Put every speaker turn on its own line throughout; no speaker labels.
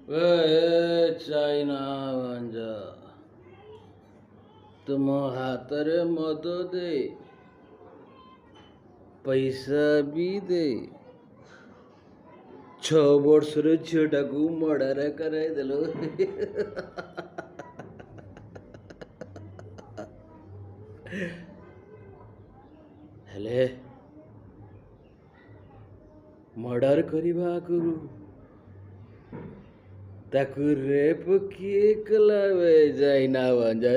China ଭାଞ୍ଜା ତୁମ ହାତରେ ମଦ ଦେ ପଇସା ବି ଦେ 6 ବର୍ଷର ଝିଅଟାକୁ ମର୍ଡର କରାଇଦେଲ। ହେଲେ ମର୍ଡର କରିବା ଆଗରୁ ତାକୁ ରେପ୍ କିଏ କଲା ବେ ଚାଇନା ଭାଞ୍ଜା?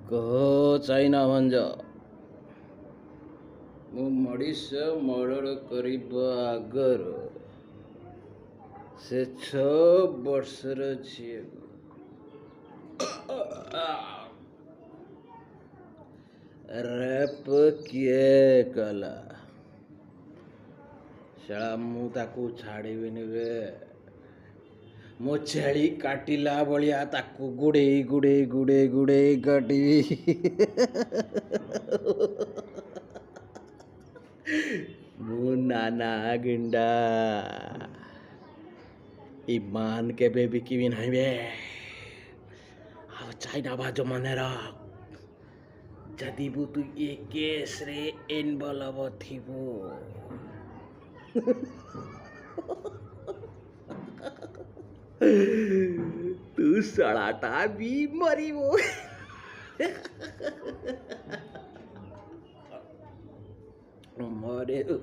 କହ ଚାଇନା ଭାଞ୍ଜା, ମୁଁ ମଣିଷ ମର୍ଡର କରିବା ଆଗରୁ ସେ 6 ବର୍ଷର ଝିଅକୁ ରେପ୍ କିଏ କଲା? ଶଳା ମୁଁ ତାକୁ ଛାଡ଼ିବିନି ବେ। ମୁଁ ଛେଳି କାଟିଲା ଭଳିଆ ତାକୁ ଗୁଡ଼େଇ କାଟିବି। ମୁଁ ନାନା ଗୁଣ୍ଡା ଇମାନ କେବେ ବିକିବି ନାହିଁ ବେ। ଆଉ ଚାଇନା ଭାଜ ମାନେ ରଖ, ଯଦି ତୁ ଏ କେସ୍ରେ ଇନଭଲ୍ଭ ଥିବୁ ତୁ ଶଳାଟା ବି ମରିବୁ। ମରିବୁ।